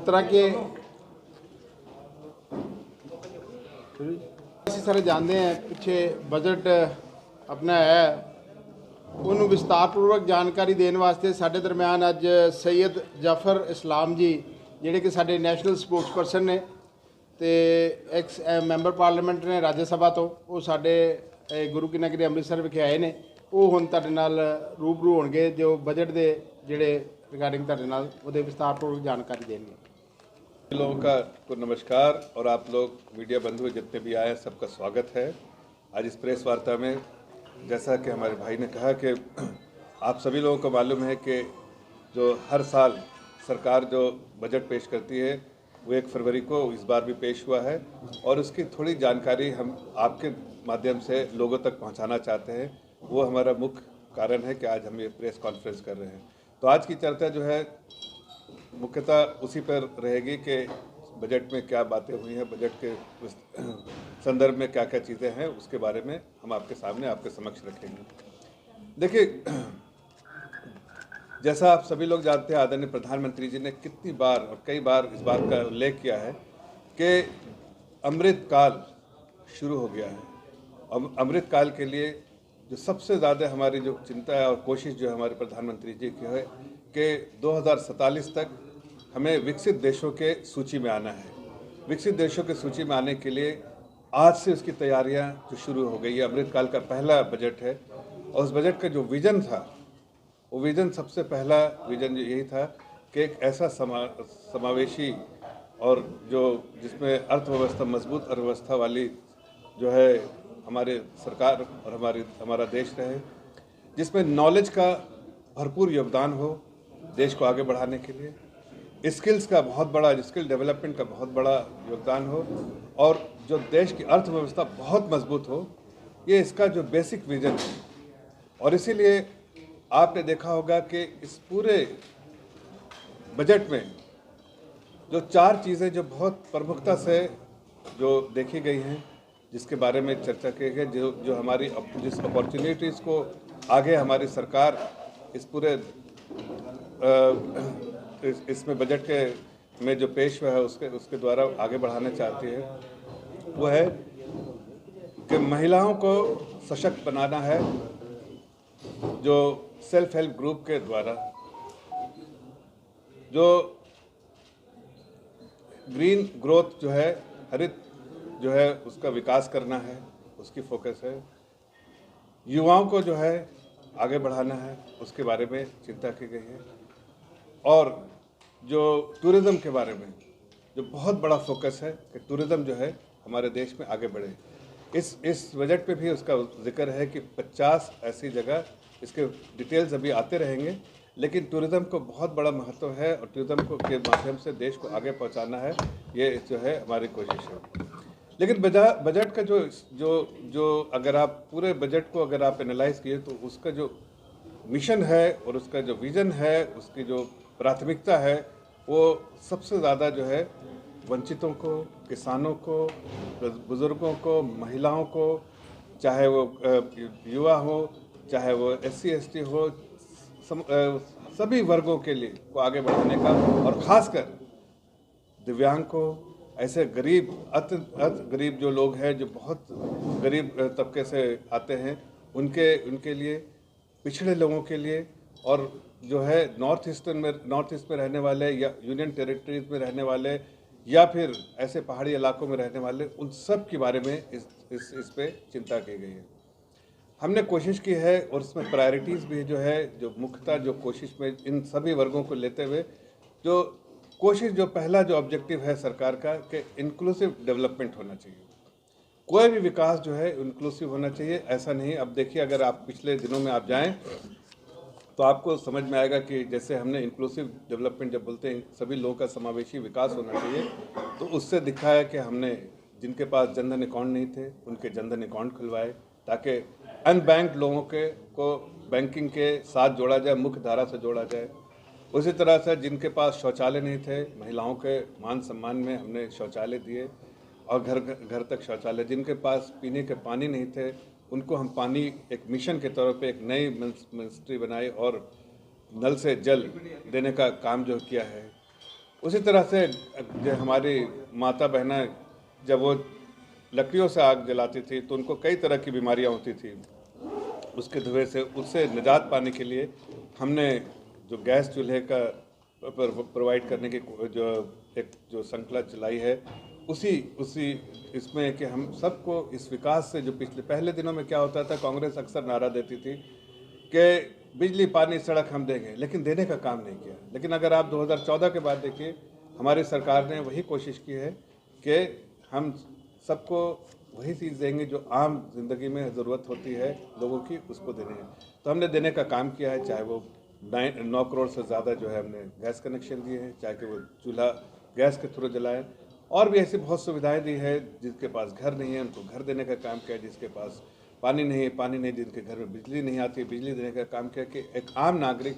तरह के ਅਸੀਂ ਸਾਰੇ ਜਾਣਦੇ हैं ਪਿੱਛੇ बजट अपना है ਉਹਨੂੰ ਵਿਸਤਾਰਪੂਰਵਕ ਜਾਣਕਾਰੀ ਦੇਣ ਵਾਸਤੇ ਸਾਡੇ ਦਰਮਿਆਨ ਅੱਜ ਸੈयद जाफर इस्लाम जी ਜਿਹੜੇ ਕਿ ਸਾਡੇ ਨੈਸ਼ਨਲ ਸਪੋਕਸਪਰਸਨ ਨੇ ਤੇ ਐਕਸ ਮੈਂਬਰ ਪਾਰਲੀਮੈਂਟ ਨੇ ਰਾਜ ਸਭਾ ਤੋਂ ਉਹ ਸਾਡੇ ਗੁਰੂ ਕੀ ਨਗਰੀ ਅੰਮ੍ਰਿਤਸਰ ਵਿਖੇ ਆਏ ਨੇ ਉਹ ਹੁਣ ਤੁਹਾਡੇ ਨਾਲ ਰੂਬਰੂ ਹੋਣਗੇ ਜੋ ਬਜਟ ਦੇ ਜਿਹੜੇ रिगार्डिंग ਤੁਹਾਡੇ ਨਾਲ ਉਹਦੇ ਵਿਸਤਾਰਪੂਰਵਕ ਜਾਣकारी देंगे। लोगों का को नमस्कार और आप लोग मीडिया बंधु जितने भी आए सबका स्वागत है आज इस प्रेस वार्ता में। जैसा कि हमारे भाई ने कहा कि आप सभी लोगों को मालूम है कि जो हर साल सरकार जो बजट पेश करती है वो 1 फरवरी को इस बार भी पेश हुआ है और उसकी थोड़ी जानकारी हम आपके माध्यम से लोगों तक पहुंचाना चाहते हैं। वो हमारा मुख्य कारण है कि आज हम ये प्रेस कॉन्फ्रेंस कर रहे हैं। तो आज की चर्चा जो है मुख्यतः उसी पर रहेगी कि बजट में क्या बातें हुई हैं, बजट के संदर्भ में क्या क्या चीज़ें हैं, उसके बारे में हम आपके सामने आपके समक्ष रखेंगे। देखिए, जैसा आप सभी लोग जानते हैं, आदरणीय प्रधानमंत्री जी ने कितनी बार और कई बार इस बात का उल्लेख किया है कि अमृत काल शुरू हो गया है। अब अमृत काल के लिए जो सबसे ज़्यादा हमारी जो चिंता है और कोशिश जो हमारे प्रधानमंत्री जी की है कि 2047 तक हमें विकसित देशों के सूची में आना है। विकसित देशों के सूची में आने के लिए आज से उसकी तैयारियां जो शुरू हो गई है। अमृत काल का पहला बजट है और उस बजट का जो विज़न था वो विज़न सबसे पहला विज़न यही था कि एक ऐसा समावेशी और जो जिसमें अर्थव्यवस्था मजबूत अर्थव्यवस्था वाली जो है हमारे सरकार और हमारा देश रहे, जिसमें नॉलेज का भरपूर योगदान हो देश को आगे बढ़ाने के लिए, स्किल्स का बहुत बड़ा स्किल डेवलपमेंट का बहुत बड़ा योगदान हो और जो देश की अर्थव्यवस्था बहुत मजबूत हो। ये इसका जो बेसिक विजन है और इसीलिए आपने देखा होगा कि इस पूरे बजट में जो 4 चीज़ें जो बहुत प्रमुखता से जो देखी गई हैं, जिसके बारे में चर्चा की गई, जो हमारी जिस अपॉर्चुनिटीज़ को आगे हमारी सरकार इस पूरे इसमें बजट के में जो पेश हुआ है उसके द्वारा आगे बढ़ाना चाहती है, वो है कि महिलाओं को सशक्त बनाना है। जो सेल्फ हेल्प ग्रुप के द्वारा जो ग्रीन ग्रोथ जो है, हरित जो है उसका विकास करना है, उसकी फोकस है। युवाओं को जो है आगे बढ़ाना है, उसके बारे में चिंता की गई है। और जो टूरिज़्म के बारे में जो बहुत बड़ा फोकस है कि टूरिज़्म जो है हमारे देश में आगे बढ़े। इस बजट पे भी उसका जिक्र है कि 50 ऐसी जगह, इसके डिटेल्स अभी आते रहेंगे, लेकिन टूरिज़्म को बहुत बड़ा महत्व है और टूरिज़्म को के माध्यम से देश को आगे पहुंचाना है, ये जो है हमारी कोशिश है। लेकिन बजट का जो अगर आप पूरे बजट को अगर आप एनालाइज किए तो उसका जो मिशन है और उसका जो विज़न है, उसकी जो प्राथमिकता है, वो सबसे ज़्यादा जो है वंचितों को, किसानों को, बुज़ुर्गों को, महिलाओं को, चाहे वो युवा हो, चाहे वो SC ST हो, सभी वर्गों के लिए को आगे बढ़ाने का और ख़ासकर दिव्यांग को, ऐसे गरीब अति गरीब जो लोग हैं जो बहुत गरीब तबके से आते हैं, उनके लिए, पिछड़े लोगों के लिए और जो है नॉर्थ ईस्ट में रहने वाले या यूनियन टेरिटरीज में रहने वाले या फिर ऐसे पहाड़ी इलाकों में रहने वाले, उन सब के बारे में इस पे चिंता की गई है। हमने कोशिश की है और इसमें प्रायोरिटीज़ भी जो है, जो मुख्यतः जो कोशिश में इन सभी वर्गों को लेते हुए जो कोशिश, जो पहला जो ऑब्जेक्टिव है सरकार का कि इंक्लूसिव डेवलपमेंट होना चाहिए। कोई भी विकास जो है इंक्लूसिव होना चाहिए, ऐसा नहीं। अब देखिए, अगर आप पिछले दिनों में आप जाएं तो आपको समझ में आएगा कि जैसे हमने इंक्लूसिव डेवलपमेंट जब बोलते हैं सभी लोगों का समावेशी विकास होना चाहिए, तो उससे दिखा है कि हमने जिनके पास जनधन अकाउंट नहीं थे उनके जनधन अकाउंट खुलवाए ताकि अनबैंक्ड लोगों को बैंकिंग के साथ जोड़ा जाए, मुख्य धारा से जोड़ा जाए। उसी तरह से जिनके पास शौचालय नहीं थे, महिलाओं के मान सम्मान में हमने शौचालय दिए और घर तक शौचालय। जिनके पास पीने के पानी नहीं थे उनको हम पानी एक मिशन के तौर पे एक नई मिनिस्ट्री बनाई और नल से जल देने का काम जो किया है। उसी तरह से जो हमारी माता बहना जब वो लकड़ियों से आग जलाती थी तो उनको कई तरह की बीमारियां होती थी, उसके धुएं से उससे निजात पाने के लिए हमने जो गैस चूल्हे का प्रोवाइड करने की जो एक जो श्रृंखला चलाई है, उसी उसी इसमें कि हम सबको इस विकास से जो पिछले पहले दिनों में क्या होता था, कांग्रेस अक्सर नारा देती थी कि बिजली पानी सड़क हम देंगे, लेकिन देने का काम नहीं किया। लेकिन अगर आप 2014 के बाद देखिए, हमारी सरकार ने वही कोशिश की है कि हम सबको वही चीज़ देंगे जो आम जिंदगी में ज़रूरत होती है लोगों की, उसको देने हैं। तो हमने देने का काम किया है, चाहे वो 9 करोड़ से ज़्यादा जो है हमने गैस कनेक्शन दिए हैं, चाहे कि वो चूल्हा गैस के थ्रू जलाएं, और भी ऐसी बहुत सुविधाएं दी है। जिसके पास घर नहीं है उनको घर देने का काम किया, जिसके पास पानी नहीं, जिनके घर में बिजली नहीं आती, बिजली देने का काम किया कि एक आम नागरिक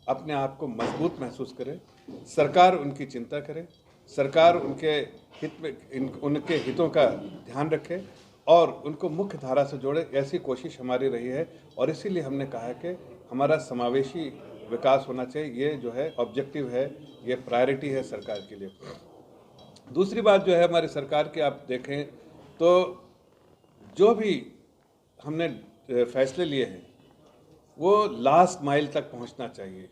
अपने आप को मजबूत महसूस करे, सरकार उनकी चिंता करे, सरकार उनके हित में उनके हितों का ध्यान रखे और उनको मुख्य धारा से जोड़े। ऐसी कोशिश हमारी रही है और इसीलिए हमने कहा है कि हमारा समावेशी विकास होना चाहिए। ये जो है ऑब्जेक्टिव है, ये प्रायोरिटी है सरकार के लिए। दूसरी बात जो है हमारी सरकार की, आप देखें तो जो भी हमने फैसले लिए हैं वो लास्ट माइल तक पहुंचना चाहिए,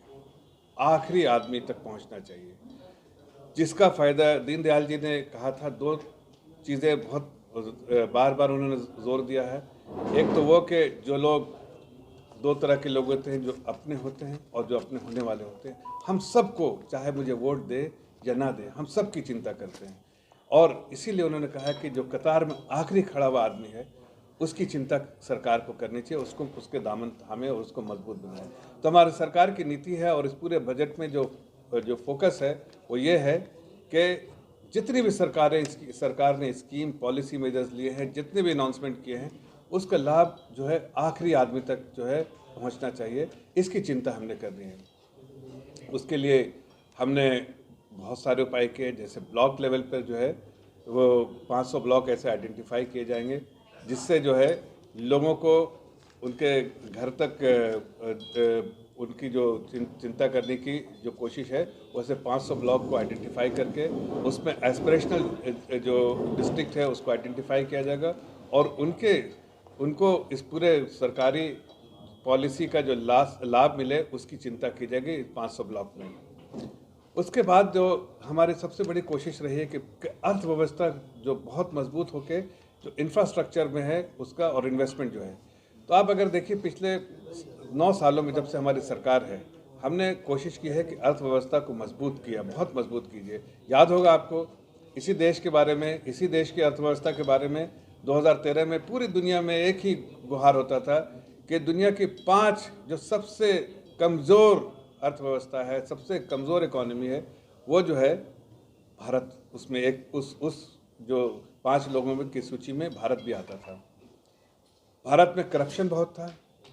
आखिरी आदमी तक पहुंचना चाहिए, जिसका फ़ायदा दीनदयाल जी ने कहा था। दो चीज़ें बहुत बार बार उन्होंने जोर दिया है। एक तो वो कि जो लोग, दो तरह के लोग होते हैं, जो अपने होते हैं और जो अपने होने वाले होते हैं। हम सबको, चाहे मुझे वोट दे या ना दे, हम सब की चिंता करते हैं और इसीलिए उन्होंने कहा कि जो कतार में आखिरी खड़ा हुआ आदमी है उसकी चिंता सरकार को करनी चाहिए, उसको उसके दामन थामे और उसको मजबूत बनाए। तो हमारी सरकार की नीति है और इस पूरे बजट में जो फोकस है वो ये है कि जितनी भी सरकार ने स्कीम पॉलिसी मेजर्स लिए हैं, जितने भी अनाउंसमेंट किए हैं, उसका लाभ जो है आखिरी आदमी तक जो है पहुंचना चाहिए, इसकी चिंता हमने करनी है। उसके लिए हमने बहुत सारे उपाय किए, जैसे ब्लॉक लेवल पर जो है वो 500 ब्लॉक ऐसे आइडेंटिफाई किए जाएंगे जिससे जो है लोगों को उनके घर तक उनकी जो चिंता करने की जो कोशिश है, वैसे 500 ब्लॉक को आइडेंटिफाई करके उसमें एस्पिरेशनल जो डिस्ट्रिक्ट है उसको आइडेंटिफाई किया जाएगा और उनको इस पूरे सरकारी पॉलिसी का जो लाभ मिले उसकी चिंता की जाएगी 500 ब्लॉक में। उसके बाद जो हमारी सबसे बड़ी कोशिश रही है कि अर्थव्यवस्था जो बहुत मजबूत होके जो इंफ्रास्ट्रक्चर में है उसका और इन्वेस्टमेंट जो है, तो आप अगर देखिए पिछले 9 सालों में जब से हमारी सरकार है, हमने कोशिश की है कि अर्थव्यवस्था को मजबूत किया, बहुत मजबूत कीजिए। याद होगा आपको इसी देश के बारे में, इसी देश की अर्थव्यवस्था के बारे में 2013 में पूरी दुनिया में एक ही गुहार होता था कि दुनिया की 5 जो सबसे कमज़ोर अर्थव्यवस्था है, सबसे कमज़ोर इकोनॉमी है, वो जो है भारत, उसमें एक उस जो 5 लोगों में की सूची में भारत भी आता था। भारत में करप्शन बहुत था,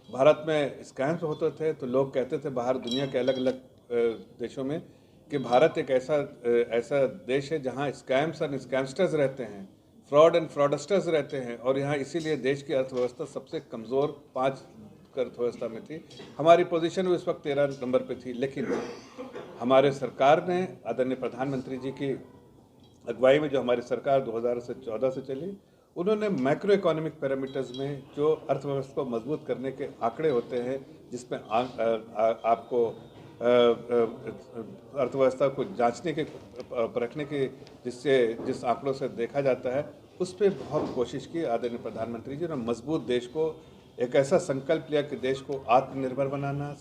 भारत में स्कैम्स होते थे, तो लोग कहते थे बाहर दुनिया के अलग अलग देशों में कि भारत एक ऐसा देश है जहां स्कैम्स और स्कैमस्टर्स रहते हैं, फ्रॉड एंड फ्रॉडस्टर्स रहते हैं और यहाँ इसीलिए देश की अर्थव्यवस्था सबसे कमज़ोर 5 अर्थव्यवस्था में थी। हमारी पोजीशन उस वक्त 13 नंबर पे थी, लेकिन हमारे सरकार ने, आदरणीय प्रधानमंत्री जी की अगुवाई में जो हमारी सरकार 2000 से 14 से चली, उन्होंने मैक्रो इकोनॉमिक पैरामीटर्स में जो अर्थव्यवस्था को मजबूत करने के आंकड़े होते हैं, जिसमें आपको अर्थव्यवस्था को जांचने के, परखने के, जिस आंकड़ों से देखा जाता है, उस पर बहुत कोशिश की आदरणीय प्रधानमंत्री जी ने। मजबूत देश को एक ऐसा संकल्प लिया कि देश को आत्मनिर्भर बनाना,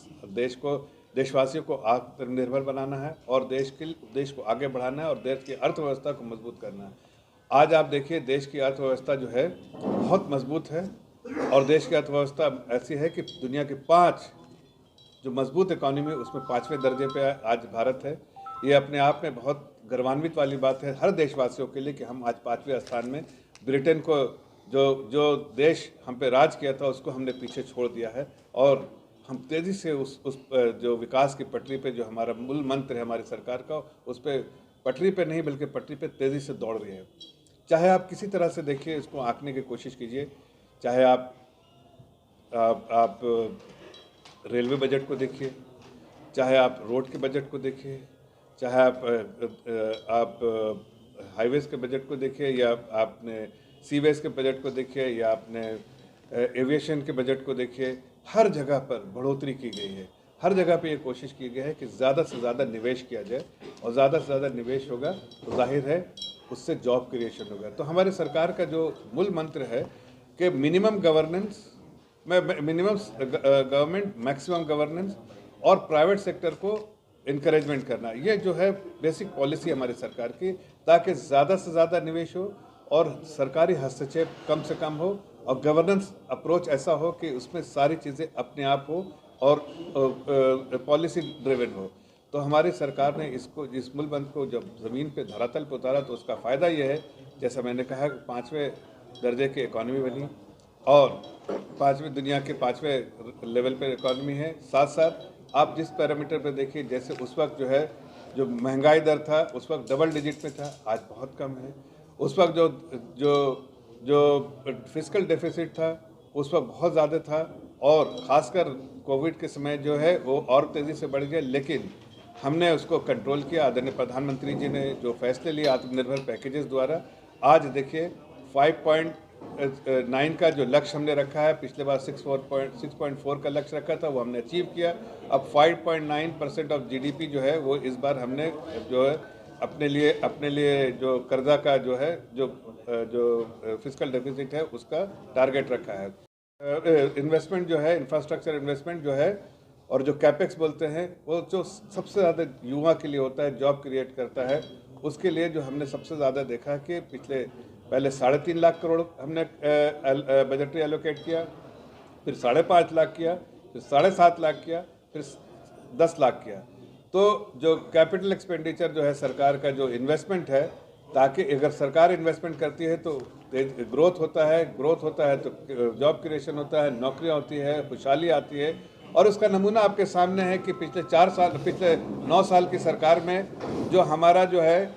देशवासियों को आत्मनिर्भर बनाना है और देश को आगे बढ़ाना है और देश की अर्थव्यवस्था को मजबूत करना है। आज आप देखिए देश की अर्थव्यवस्था जो है बहुत मजबूत है और देश की अर्थव्यवस्था ऐसी है कि दुनिया के 5 जो मजबूत इकोनॉमी उसमें 5वें दर्जे पे आज भारत है। ये अपने आप में बहुत गर्वान्वित वाली बात है हर देशवासियों के लिए कि हम आज 5वें स्थान में, ब्रिटेन को जो देश हम पे राज किया था उसको हमने पीछे छोड़ दिया है और हम तेज़ी से उस जो विकास की पटरी पे, जो हमारा मूल मंत्र है हमारी सरकार का, उस पर पटरी पे नहीं बल्कि पटरी पे तेज़ी से दौड़ रही है। चाहे आप किसी तरह से देखिए, इसको आंकने की कोशिश कीजिए, चाहे आप रेलवे बजट को देखिए, चाहे आप रोड के बजट को देखिए, चाहे आप हाईवेज के बजट को देखिए, या आपने सीवेज के बजट को देखिए, या आपने एविएशन के बजट को देखिए, हर जगह पर बढ़ोतरी की गई है। हर जगह पे ये कोशिश की गई है कि ज़्यादा से ज़्यादा निवेश किया जाए, और ज़्यादा से ज़्यादा निवेश होगा तो जाहिर है उससे जॉब क्रिएशन होगा। तो हमारी सरकार का जो मूल मंत्र है कि minimum governance, minimum government, maximum governance, और प्राइवेट सेक्टर को इनकरेजमेंट करना, ये जो है बेसिक पॉलिसी हमारी सरकार की, ताकि ज़्यादा से ज़्यादा निवेश हो और सरकारी हस्तक्षेप कम से कम हो, और गवर्नेंस अप्रोच ऐसा हो कि उसमें सारी चीज़ें अपने आप हो और पॉलिसी ड्रिवन हो। तो हमारी सरकार ने इसको, इस मूल मंत्र को जब ज़मीन पे धरातल पर उतारा, तो उसका फ़ायदा ये है, जैसा मैंने कहा, 5वें दर्जे की इकॉनमी बनी और 5वें दुनिया के 5वें लेवल पर इकॉनमी है। साथ साथ आप जिस पैरामीटर पर देखिए, जैसे उस वक्त जो है जो महंगाई दर था उस वक्त डबल डिजिट में था, आज बहुत कम है। उस वक्त जो जो जो फिस्कल डेफिसिट था उस वक्त बहुत ज़्यादा था, और ख़ासकर कोविड के समय जो है वो और तेज़ी से बढ़ गया, लेकिन हमने उसको कंट्रोल किया। आदरणीय प्रधानमंत्री जी ने जो फैसले लिए आत्मनिर्भर पैकेजेस द्वारा, आज देखिए 5.9 का जो लक्ष्य हमने रखा है, पिछले बार 6.4 का लक्ष्य रखा था, वो हमने अचीव किया। अब 5.9% ऑफ जीडीपी जो है वो इस बार हमने जो है अपने लिए जो कर्जा का जो है जो फिस्कल डेफिसिट है उसका टारगेट रखा है। इन्वेस्टमेंट जो है, इंफ्रास्ट्रक्चर इन्वेस्टमेंट जो है, और जो कैपेक्स बोलते हैं, वो जो सबसे ज़्यादा युवा के लिए होता है, जॉब क्रिएट करता है, उसके लिए जो हमने सबसे ज़्यादा देखा कि पहले 3.5 लाख करोड़ हमने बजटरी एलोकेट किया, फिर 5.5 लाख किया, फिर 7.5 लाख किया, फिर 10 लाख किया। तो जो कैपिटल एक्सपेंडिचर जो है सरकार का, जो इन्वेस्टमेंट है, ताकि अगर सरकार इन्वेस्टमेंट करती है तो ग्रोथ होता है तो जॉब क्रिएशन होता है, नौकरियां होती है, खुशहाली आती है। और उसका नमूना आपके सामने है कि पिछले 9 साल की सरकार में जो हमारा जो है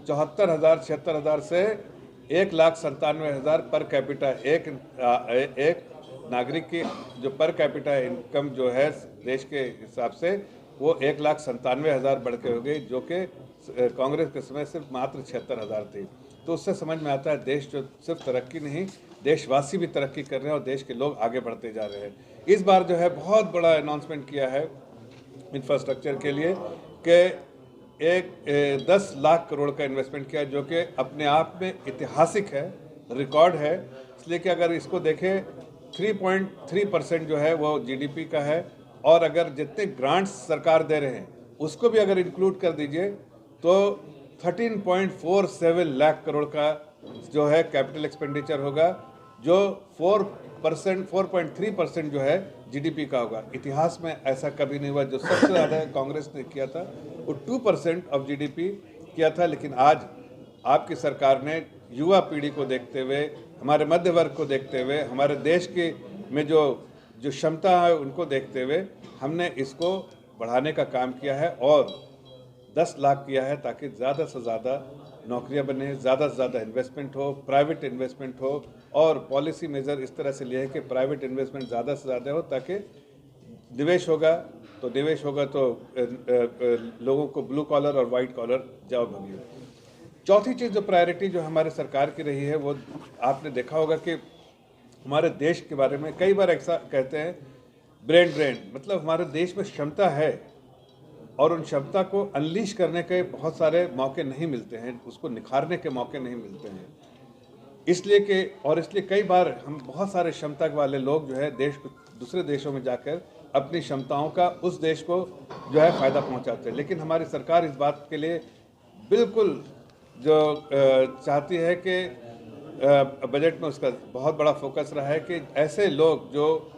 76,000 से 1,97,000 पर कैपिटा, एक नागरिक की जो पर कैपिटा इनकम जो है देश के हिसाब से, वो 1,97,000 बढ़ के हो गई, जो कि कांग्रेस के समय सिर्फ मात्र 76,000 थी। तो उससे समझ में आता है देश जो सिर्फ तरक्की नहीं, देशवासी भी तरक्की कर रहे हैं और देश के लोग आगे बढ़ते जा रहे हैं। इस बार जो है बहुत बड़ा अनाउंसमेंट किया है इंफ्रास्ट्रक्चर के लिए कि 10 लाख करोड़ का इन्वेस्टमेंट किया, जो कि अपने आप में ऐतिहासिक है, रिकॉर्ड है। इसलिए कि अगर इसको देखें 3.3% जो है वो जीडीपी का है, और अगर जितने ग्रांट्स सरकार दे रहे हैं उसको भी अगर इंक्लूड कर दीजिए तो 13.47 लाख करोड़ का जो है कैपिटल एक्सपेंडिचर होगा, जो 4.3% जो है जीडीपी का होगा। इतिहास में ऐसा कभी नहीं हुआ। जो सबसे ज़्यादा कांग्रेस ने किया था वो 2% ऑफ जीडीपी किया था, लेकिन आज आपकी सरकार ने युवा पीढ़ी को देखते हुए, हमारे मध्य वर्ग को देखते हुए, हमारे देश के में जो क्षमता है उनको देखते हुए हमने इसको बढ़ाने का काम किया है और 10 लाख किया है, ताकि ज़्यादा से ज़्यादा नौकरियां बने, ज़्यादा से ज़्यादा इन्वेस्टमेंट हो, प्राइवेट इन्वेस्टमेंट हो। और पॉलिसी मेजर इस तरह से लिए है कि प्राइवेट इन्वेस्टमेंट ज़्यादा से ज़्यादा हो, ताकि निवेश होगा तो लोगों को ब्लू कॉलर और वाइट कॉलर जॉब होगी। चौथी चीज़ जो प्रायोरिटी जो हमारे सरकार की रही है, वो आपने देखा होगा कि हमारे देश के बारे में कई बार ऐसा कहते हैं ब्रेन ड्रेन, मतलब हमारे देश में क्षमता है और उन क्षमता को अनलीश करने के बहुत सारे मौके नहीं मिलते हैं, उसको निखारने के मौके नहीं मिलते हैं। इसलिए कई बार हम बहुत सारे क्षमता वाले लोग जो है देश को, दूसरे देशों में जाकर अपनी क्षमताओं का उस देश को जो है फ़ायदा पहुंचाते हैं। लेकिन हमारी सरकार इस बात के लिए बिल्कुल जो चाहती है कि बजट में उसका बहुत बड़ा फोकस रहा है कि ऐसे लोग जो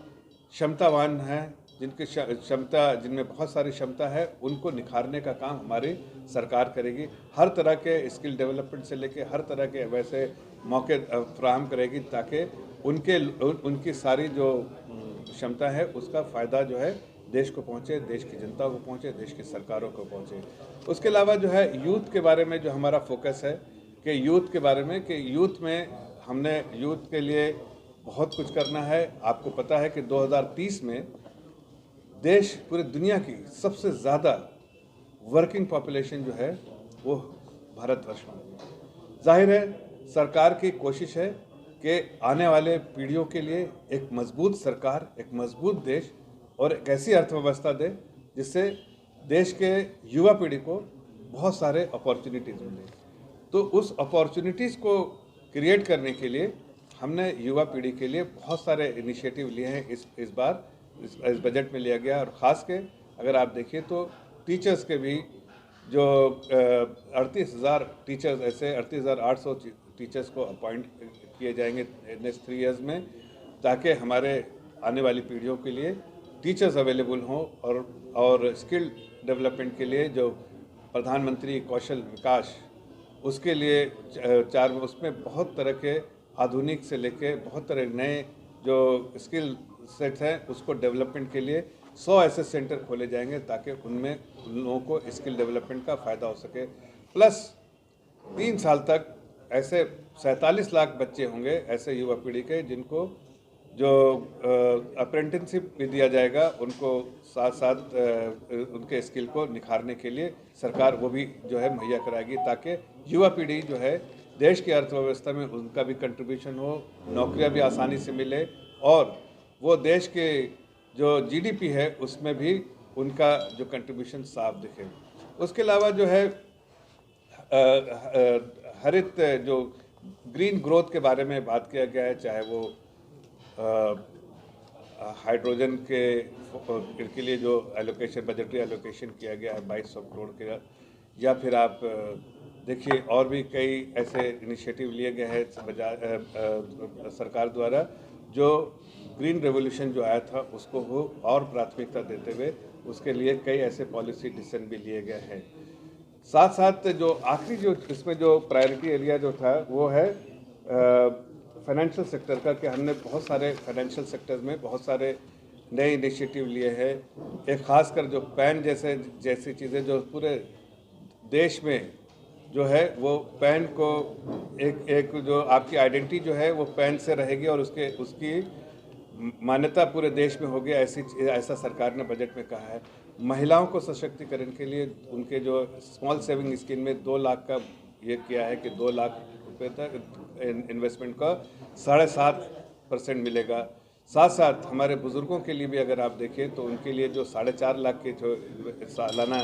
क्षमतावान हैं, जिनमें बहुत सारी क्षमता है, उनको निखारने का काम हमारी सरकार करेगी। हर तरह के स्किल डेवलपमेंट से लेके हर तरह के वैसे मौके फ्राहम करेगी, ताकि उनकी सारी जो क्षमता है उसका फ़ायदा जो है देश को पहुँचे, देश की जनता को पहुँचे, देश की सरकारों को पहुँचे। उसके अलावा जो है यूथ के बारे में जो हमारा फोकस है कि यूथ में हमने यूथ के लिए बहुत कुछ करना है। आपको पता है कि 2030 में देश पूरी दुनिया की सबसे ज़्यादा वर्किंग पॉपुलेशन जो है वो भारतवर्ष में। जाहिर है सरकार की कोशिश है कि आने वाले पीढ़ियों के लिए एक मजबूत सरकार, एक मजबूत देश और एक ऐसी अर्थव्यवस्था दे जिससे देश के युवा पीढ़ी को बहुत सारे अपॉर्चुनिटीज़ मिले। तो उस अपॉर्चुनिटीज़ को क्रिएट करने के लिए हमने युवा पीढ़ी के लिए बहुत सारे इनिशिएटिव लिए हैं। इस बार इस बजट में लिया गया, और ख़ास के अगर आप देखिए तो टीचर्स के भी जो 38,000 टीचर्स, ऐसे 38,800 टीचर्स को अपॉइंट किए जाएंगे नेक्स्ट 3 इयर्स में, ताकि हमारे आने वाली पीढ़ियों के लिए टीचर्स अवेलेबल हों। और स्किल डेवलपमेंट के लिए जो प्रधानमंत्री कौशल विकास, उसके लिए उसमें बहुत तरह के आधुनिक से लेके बहुत तरह नए जो स्किल सेट्स हैं उसको डेवलपमेंट के लिए 100 ऐसे सेंटर खोले जाएंगे ताकि उनमें उन लोगों को स्किल डेवलपमेंट का फ़ायदा हो सके। प्लस 3 साल तक ऐसे 47 लाख बच्चे होंगे ऐसे युवा पीढ़ी के जिनको जो अप्रेंटिसशिप भी दिया जाएगा, उनको साथ साथ उनके स्किल को निखारने के लिए सरकार वो भी जो है मुहैया कराएगी, ताकि युवा पीढ़ी जो है देश की अर्थव्यवस्था में उनका भी कंट्रीब्यूशन हो, नौकरियां भी आसानी से मिले और वो देश के जो जीडीपी है उसमें भी उनका जो कंट्रीब्यूशन साफ दिखे। उसके अलावा जो है हरित जो ग्रीन ग्रोथ के बारे में बात किया गया है, चाहे वो हाइड्रोजन के लिए जो एलोकेशन, बजटरी एलोकेशन किया गया है 2200 करोड़ के, या फिर आप देखिए और भी कई ऐसे इनिशिएटिव लिए गए हैं सरकार द्वारा, जो ग्रीन रेवोल्यूशन जो आया था उसको वो और प्राथमिकता देते हुए उसके लिए कई ऐसे पॉलिसी डिसीजन भी लिए गए हैं। साथ साथ जो आखिरी जो इसमें जो प्रायोरिटी एरिया जो था वो है फाइनेंशियल सेक्टर का, कि हमने बहुत सारे फाइनेंशियल सेक्टर्स में बहुत सारे नए इनिशिएटिव लिए हैं। एक खासकर जो पैन जैसी चीज़ें जो पूरे देश में जो है वो पैन को एक जो आपकी आइडेंटिटी जो है वो पैन से रहेगी और उसकी मान्यता पूरे देश में होगी, ऐसा सरकार ने बजट में कहा है। महिलाओं को सशक्तिकरण के लिए उनके जो स्मॉल सेविंग स्कीम में 2 लाख का ये किया है कि 2 लाख रुपये तक इन्वेस्टमेंट का 7.5% मिलेगा। साथ साथ हमारे बुज़ुर्गों के लिए भी अगर आप देखें तो उनके लिए जो 4.5 लाख के जो सालाना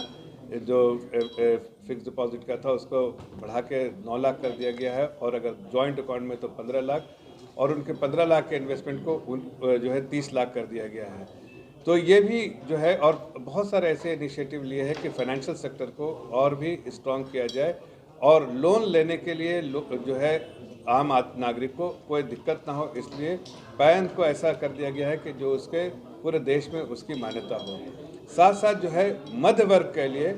जो फिक्स डिपॉजिट का था उसको बढ़ा के 9 लाख कर दिया गया है, और अगर जॉइंट अकाउंट में तो 15 लाख, और उनके 15 लाख के इन्वेस्टमेंट को जो है 30 लाख कर दिया गया है। तो ये भी जो है, और बहुत सारे ऐसे इनिशिएटिव लिए हैं कि फाइनेंशियल सेक्टर को और भी स्ट्रॉन्ग किया जाए, और लोन लेने के लिए जो है आम नागरिक को कोई दिक्कत ना हो, इसलिए पैन को ऐसा कर दिया गया है कि जो उसके पूरे देश में उसकी मान्यता हो। साथ साथ जो है मध्य वर्ग के लिए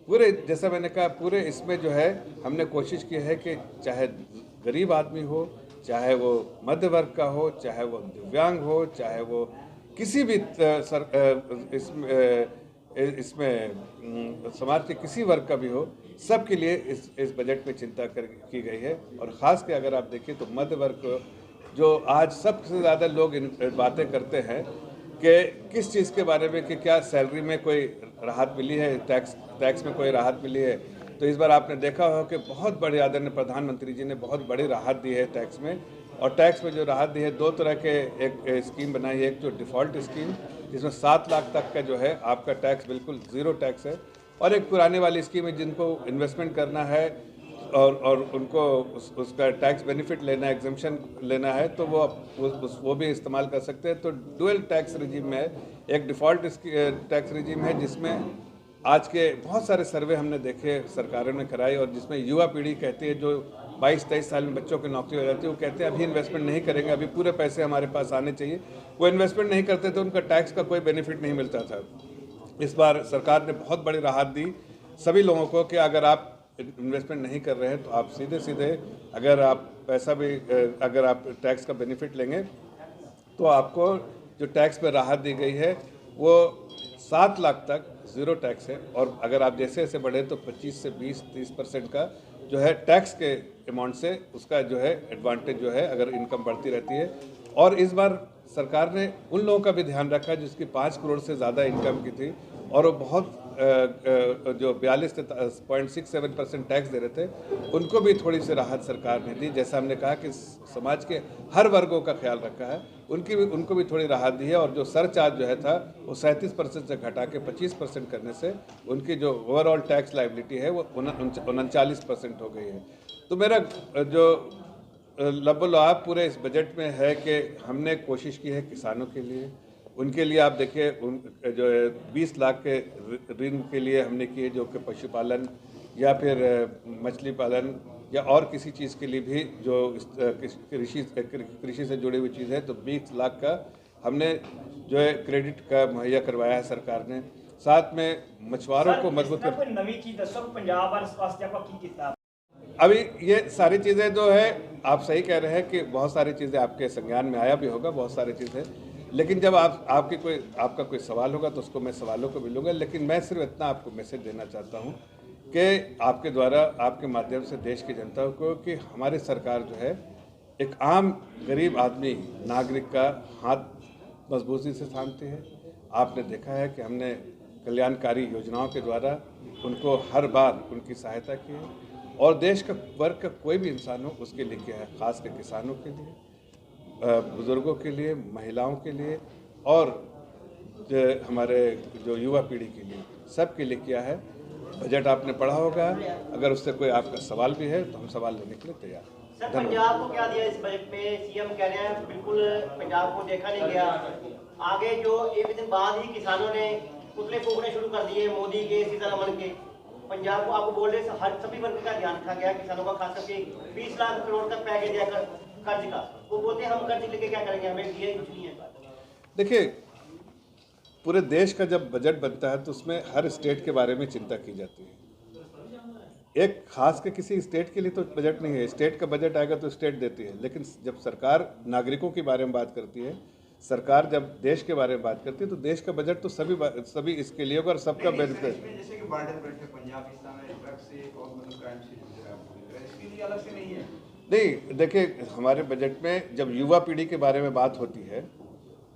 पूरे, जैसा मैंने कहा, पूरे इसमें जो है हमने कोशिश की है कि चाहे गरीब आदमी हो, चाहे वो मध्य वर्ग का हो, चाहे वो दिव्यांग हो, चाहे वो किसी भी इसमें समाज के किसी वर्ग का भी हो, सबके लिए इस बजट में चिंता की गई है। और ख़ास के अगर आप देखें तो मध्य वर्ग जो आज सबसे ज़्यादा लोग बातें करते हैं कि किस चीज़ के बारे में, कि क्या सैलरी में कोई राहत मिली है, टैक्स में कोई राहत मिली है। तो इस बार आपने देखा हो कि बहुत बड़े आदरणीय प्रधानमंत्री जी ने बहुत बड़ी राहत दी है टैक्स में, और टैक्स में जो राहत दी है 2 तरह के एक स्कीम बनाई है। एक जो डिफ़ॉल्ट स्कीम जिसमें 7 लाख तक का जो है आपका टैक्स बिल्कुल ज़ीरो टैक्स है, और एक पुराने वाली स्कीम है जिनको इन्वेस्टमेंट करना है और उनको उसका टैक्स बेनिफिट लेना है, एग्जम्पशन लेना है, तो वो भी इस्तेमाल कर सकते हैं। तो डुअल टैक्स रिजीम में एक डिफ़ॉल्ट टैक्स रिजीम है जिसमें आज के बहुत सारे सर्वे हमने देखे, सरकारों ने कराई, और जिसमें युवा पीढ़ी कहती है जो 22-23 साल में बच्चों की नौकरी हो जाती है, वो कहते हैं अभी इन्वेस्टमेंट नहीं करेंगे, अभी पूरे पैसे हमारे पास आने चाहिए। वो इन्वेस्टमेंट नहीं करते तो उनका टैक्स का कोई बेनिफिट नहीं मिलता था। इस बार सरकार ने बहुत बड़ी राहत दी सभी लोगों को कि अगर आप इन्वेस्टमेंट नहीं कर रहे हैं तो आप सीधे अगर आप पैसा भी अगर आप टैक्स का बेनिफिट लेंगे तो आपको जो टैक्स पे राहत दी गई है वो 7 लाख तक ज़ीरो टैक्स है, और अगर आप जैसे जैसे बढ़े तो 25 से 20-30% का जो है टैक्स के अमाउंट से उसका जो है एडवांटेज जो है अगर इनकम बढ़ती रहती है। और इस बार सरकार ने उन लोगों का भी ध्यान रखा जिसकी 5 करोड़ से ज़्यादा इनकम की थी और वो बहुत जो 42.67% टैक्स दे रहे थे, उनको भी थोड़ी सी राहत सरकार ने दी। जैसा हमने कहा कि समाज के हर वर्गों का ख्याल रखा है, उनको भी थोड़ी राहत दी है। और जो सरचार्ज जो है था वो 37% से घटा के 25% करने से उनकी जो ओवरऑल टैक्स लायबिलिटी है वो 39% हो गई है। तो मेरा जो लबोलाभ पूरे इस बजट में है कि हमने कोशिश की है किसानों के लिए, उनके लिए आप देखिए जो है 20 लाख के ऋण के लिए हमने किए, जो कि पशुपालन या फिर मछली पालन या और किसी चीज़ के लिए भी जो कृषि से जुड़ी हुई चीज़ है, तो 20 लाख का हमने जो है क्रेडिट का मुहैया करवाया है सरकार ने। साथ में मछुआरों को मजबूत कर कोई नवी चीज दसो पंजाब और स्वास्थ्य आपका की किया। अभी ये सारी चीज़ें जो है आप सही कह रहे हैं कि बहुत सारी चीज़ें आपके संज्ञान में आया भी होगा, बहुत सारी चीज़ें, लेकिन जब आपका कोई सवाल होगा तो उसको मैं सवालों को भी लूँगा। लेकिन मैं सिर्फ इतना आपको मैसेज देना चाहता हूँ कि आपके द्वारा, आपके माध्यम से देश की जनता को, कि हमारी सरकार जो है एक आम गरीब आदमी नागरिक का हाथ मजबूती से थामती है। आपने देखा है कि हमने कल्याणकारी योजनाओं के द्वारा उनको हर बार उनकी सहायता की है, और देश का वर्ग का कोई भी इंसान हो उसके लिए किया है, खास कर किसानों के लिए, बुज़ुर्गों के लिए, महिलाओं के लिए, और हमारे जो युवा पीढ़ी के लिए, सब के लिए किया है। बजट आपने पढ़ा होगा, अगर उससे कोई आपका सवाल भी है तो हम सवाल लेने के लिए तैयार हैं। सर, पंजाब को क्या दिया इस बजट में? सीएम कह रहे हैं बिल्कुल पंजाब को देखा नहीं गया। आगे जो एक दिन बाद ही किसानों ने पुतले फूकने शुरू कर दिए मोदी के, सीतारमण के। पंजाब को आपको बोल रहे हर सभी वर्ग का ध्यान रखा गया, किसानों का खास करके 20 लाख करोड़ का पैकेज दिया कर्ज का। वो बोलते हैं हम कर्ज लेके क्या करेंगे, हमें दिए कुछ नहीं है। देखिए, पूरे देश का जब बजट बनता है तो उसमें हर स्टेट के बारे में चिंता की जाती है। एक खास के किसी स्टेट के लिए तो बजट नहीं है, स्टेट का बजट आएगा तो स्टेट देती है। लेकिन जब सरकार नागरिकों के बारे में बात करती है, सरकार जब देश के बारे में बात करती है, तो देश का बजट तो सभी इसके लिए होगा और सबका बेनिफिट। जैसे कि बॉर्डर बेल्ट है पंजाब इस समय ड्रग्स से और मतलब क्राइम से जुड़ रहा है, इसके लिए अलग से नहीं है। नहीं, देखिए, हमारे बजट में जब युवा पीढ़ी के बारे में बात होती है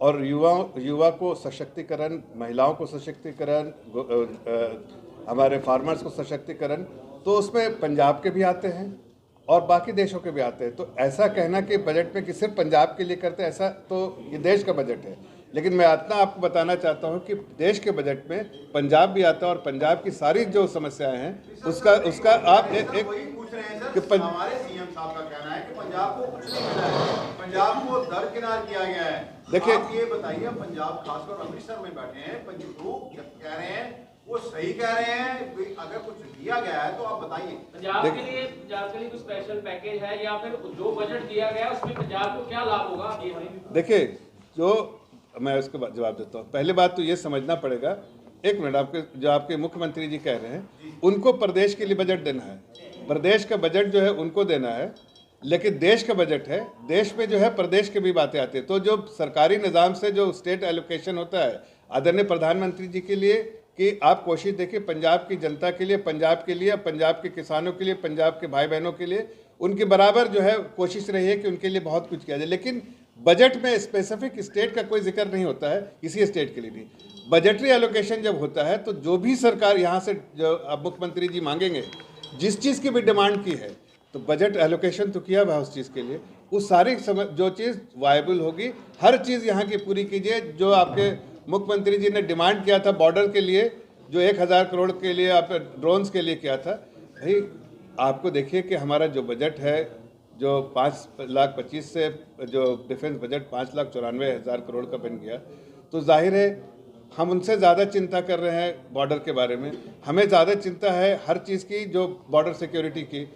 और युवा को सशक्तिकरण, महिलाओं को सशक्तिकरण, हमारे फार्मर्स को सशक्तिकरण, तो उसमें पंजाब के भी आते हैं और बाकी देशों के भी आते हैं। तो ऐसा कहना कि बजट में कि सिर्फ पंजाब के लिए करते हैं, ऐसा तो ये देश का बजट है। लेकिन मैं इतना आपको बताना चाहता हूँ कि देश के बजट में पंजाब भी आता है और पंजाब की सारी जो समस्याएं हैं उसका आप एक पूछ रहे हैं सर, हमारे सीएम साहब का कहना है कि पंजाब को कुछ नहीं मिला है, पंजाब को दरकिनार किया गया है। देखिए, आप ये बताइए, पंजाब खासकर अमृतसर में बैठे हैं, लोग कह रहे हैं वो सही कह रहे हैं, अगर कुछ दिया गया है तो आप बताइए। पंजाब के लिए कुछ स्पेशल पैकेज है या फिर जो बजट दिया गया उसमें पंजाब को क्या लाभ होगा? ये देखिए, जो मैं उसके बाद जवाब देता हूँ। पहले बात तो ये समझना पड़ेगा, एक मिनट, जो आपके मुख्यमंत्री जी कह रहे हैं उनको प्रदेश के लिए बजट देना है, प्रदेश का बजट जो है उनको देना है। लेकिन देश का बजट है, देश में जो है प्रदेश की भी बातें आती है। तो जो सरकारी निज़ाम से जो स्टेट एलोकेशन होता है आदरणीय प्रधानमंत्री जी के लिए, कि आप कोशिश देखिए पंजाब की जनता के लिए, पंजाब के लिए, पंजाब के किसानों के लिए, पंजाब के भाई बहनों के लिए, उनके बराबर जो है कोशिश रही है कि उनके लिए बहुत कुछ किया जाए। लेकिन बजट में स्पेसिफिक स्टेट का कोई जिक्र नहीं होता है, किसी स्टेट के लिए नहीं। बजटरी एलोकेशन जब होता है तो जो भी सरकार यहाँ से जो अब मुख्यमंत्री जी मांगेंगे, जिस चीज़ की भी डिमांड की है, तो बजट एलोकेशन तो किया हुआ उस चीज़ के लिए। उस सारी जो चीज़ वायबल होगी, हर चीज़ यहाँ की पूरी कीजिए। जो आपके मुख्यमंत्री जी ने डिमांड किया था बॉर्डर के लिए, जो 1000 करोड़ के लिए आप ड्रोन्स के लिए किया था, भाई आपको देखिए कि हमारा जो बजट है, जो 5,25,000 से जो डिफेंस बजट 5,94,000 करोड़ का बन गया, तो जाहिर है हम उनसे ज़्यादा चिंता कर रहे हैं बॉर्डर के बारे में। हमें ज़्यादा चिंता है हर चीज़ की, जो बॉर्डर सिक्योरिटी की।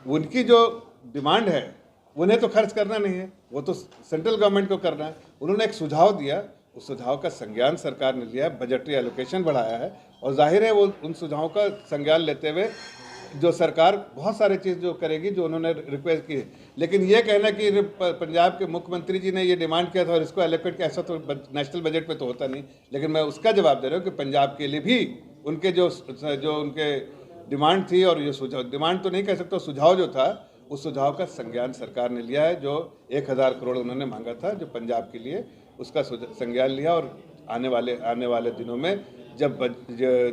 उनकी जो डिमांड है उन्हें तो खर्च करना नहीं है, वो तो सेंट्रल गवर्नमेंट को करना है। उन्होंने एक सुझाव दिया, उस सुझाव का संज्ञान सरकार ने लिया है, बजटरी एलोकेशन बढ़ाया है, और जाहिर है वो उन सुझावों का संज्ञान लेते हुए जो सरकार बहुत सारी चीज़ जो करेगी जो उन्होंने रिक्वेस्ट की है। लेकिन ये कहना कि पंजाब के मुख्यमंत्री जी ने ये डिमांड किया था और इसको एलोकेट किया, ऐसा तो नेशनल बजट में तो होता नहीं। लेकिन मैं उसका जवाब दे रहा हूँ कि पंजाब के लिए भी उनके जो उनके डिमांड थी, और ये सुझाव, डिमांड तो नहीं कह सकता, सुझाव जो था, उस सुझाव का संज्ञान सरकार ने लिया है। जो 1000 करोड़ उन्होंने मांगा था जो पंजाब के लिए, उसका संज्ञान लिया, और आने वाले दिनों में जब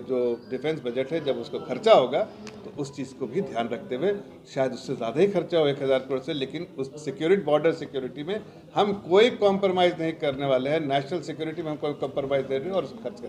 जो डिफेंस बजट है जब उसको खर्चा होगा तो उस चीज़ को भी ध्यान रखते हुए शायद उससे ज़्यादा ही खर्चा हो 1000 करोड़ से, लेकिन उस सिक्योरिटी बॉर्डर सिक्योरिटी में हम कोई कॉम्प्रोमाइज़ नहीं करने वाले हैं। नेशनल सिक्योरिटी में हम कोई कॉम्प्रोमाइज़ नहीं और उसको खर्च करेंगे।